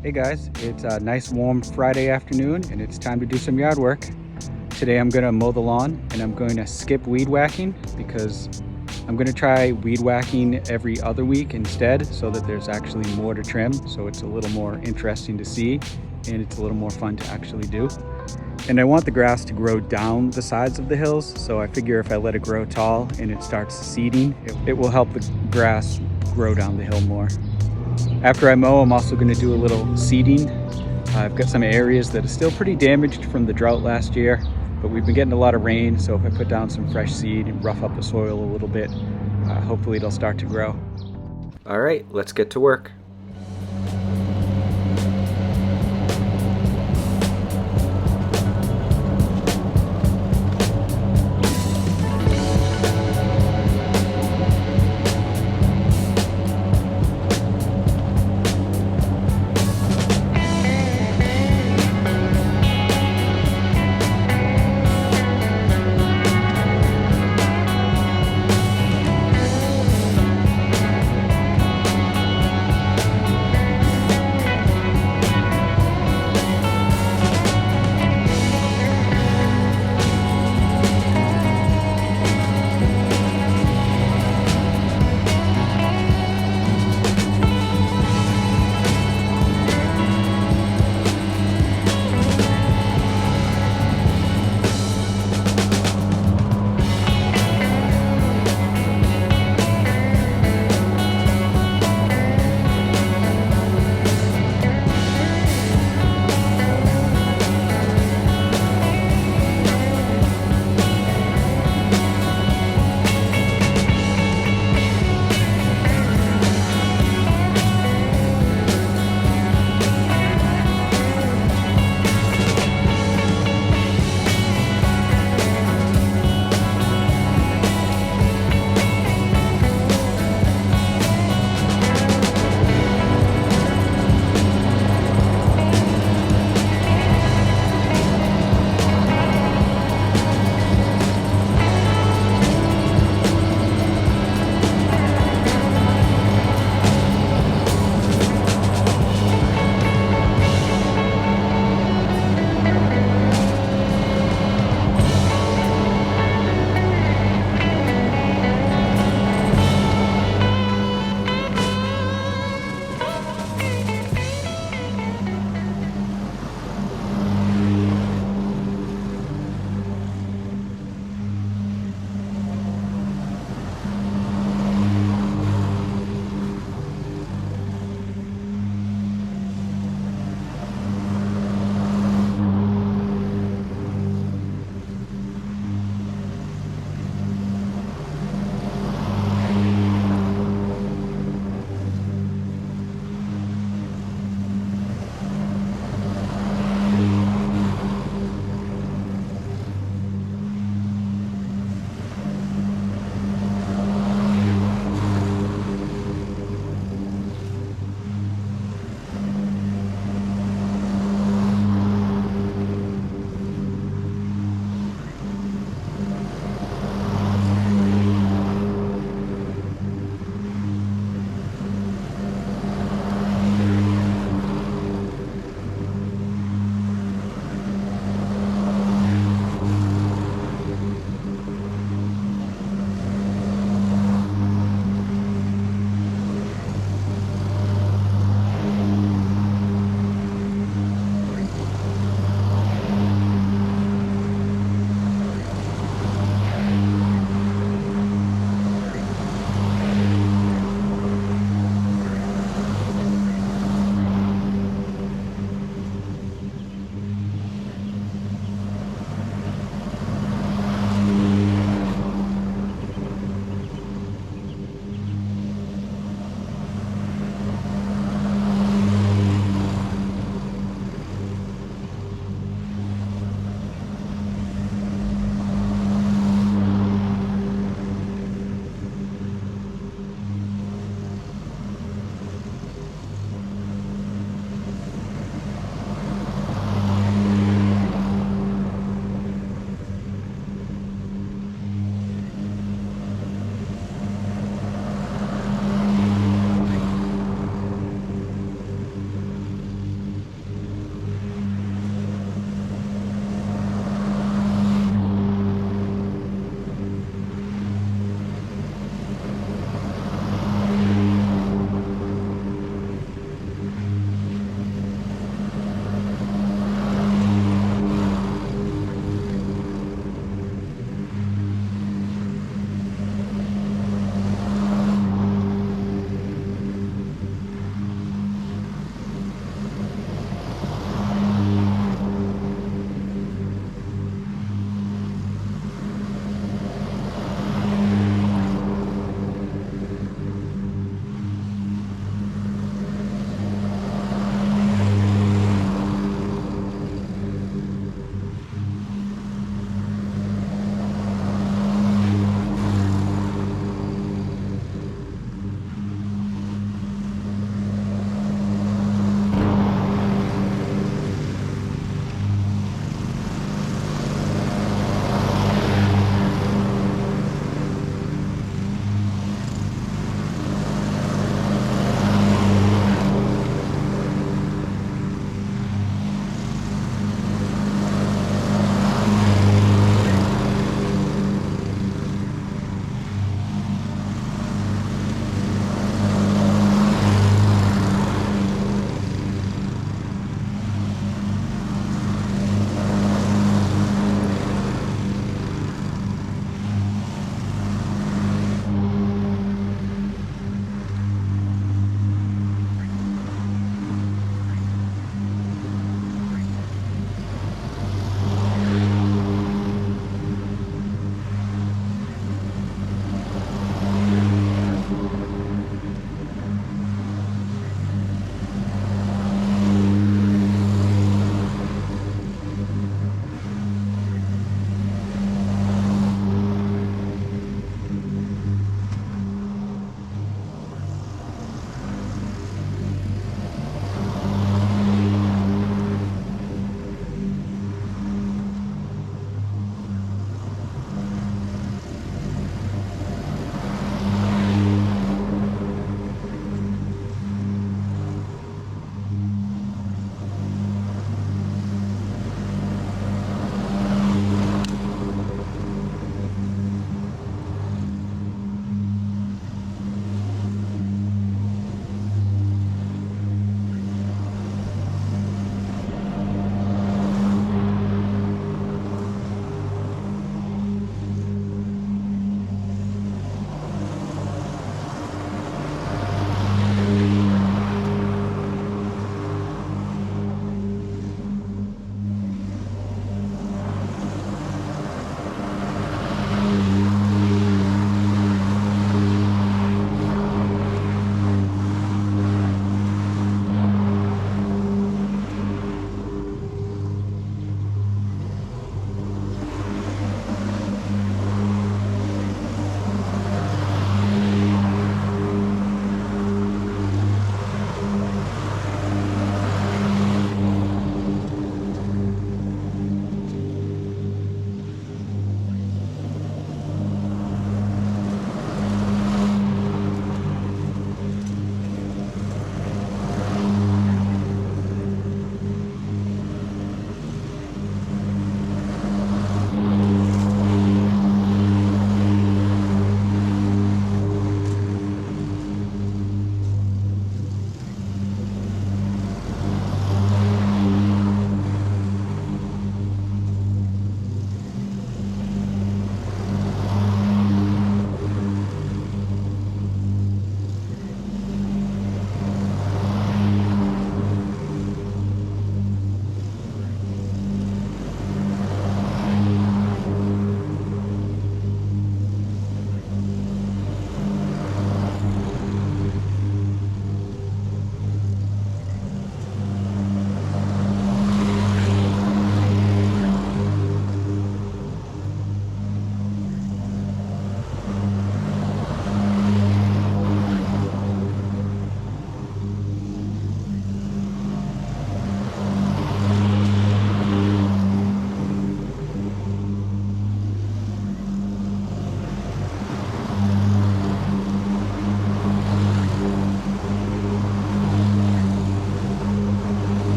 Hey guys, it's a nice warm Friday afternoon and it's time to do some yard work. Today I'm gonna mow the lawn and I'm going to skip weed whacking because I'm gonna try weed whacking every other week instead so that there's actually more to trim, so it's a little more interesting to see and it's a little more fun to actually do. And I want the grass to grow down the sides of the hills, so I figure if I let it grow tall and it starts seeding, it will help the grass grow down the hill more. After I mow, I'm also going to do a little seeding. I've got some areas that are still pretty damaged from the drought last year, but we've been getting a lot of rain, so if I put down some fresh seed and rough up the soil a little bit, hopefully it'll start to grow. All right, let's get to work.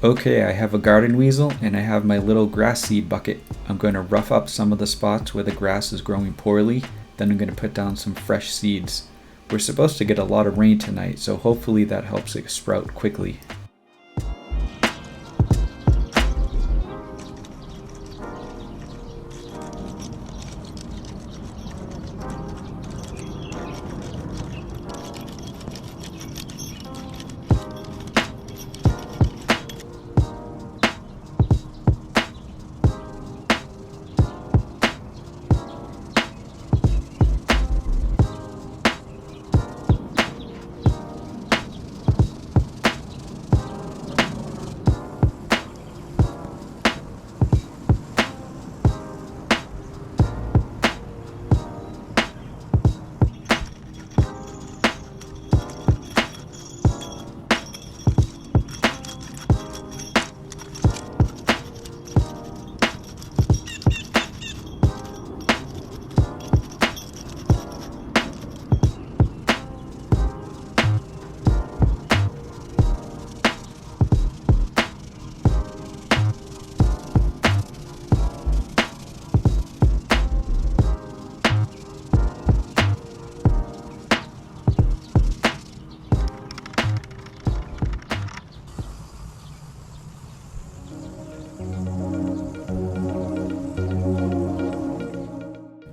Okay, I have a garden weasel and I have my little grass seed bucket. I'm going to rough up some of the spots where the grass is growing poorly, then I'm going to put down some fresh seeds. We're supposed to get a lot of rain tonight, so hopefully that helps it sprout quickly.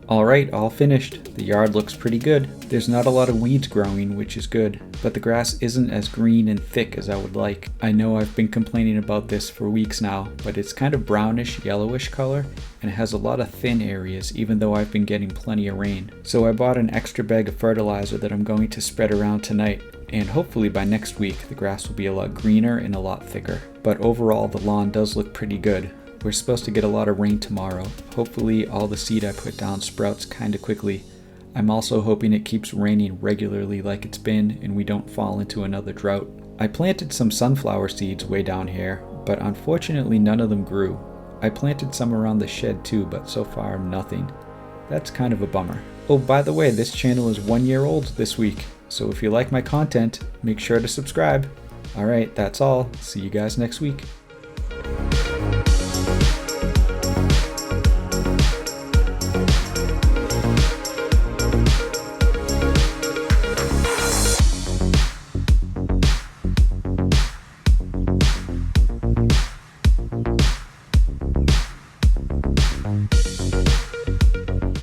Alright, all finished. The yard looks pretty good. There's not a lot of weeds growing, which is good, but the grass isn't as green and thick as I would like. I know I've been complaining about this for weeks now, but it's kind of brownish yellowish color and it has a lot of thin areas even though I've been getting plenty of rain. So I bought an extra bag of fertilizer that I'm going to spread around tonight, and hopefully by next week the grass will be a lot greener and a lot thicker. But overall the lawn does look pretty good. We're supposed to get a lot of rain tomorrow. Hopefully all the seed I put down sprouts kinda quickly. I'm also hoping it keeps raining regularly like it's been and we don't fall into another drought. I planted some sunflower seeds way down here, but unfortunately none of them grew. I planted some around the shed too, but so far nothing. That's kind of a bummer. Oh, by the way, this channel is 1 year old this week, so if you like my content, make sure to subscribe. Alright, that's all. See you guys next week.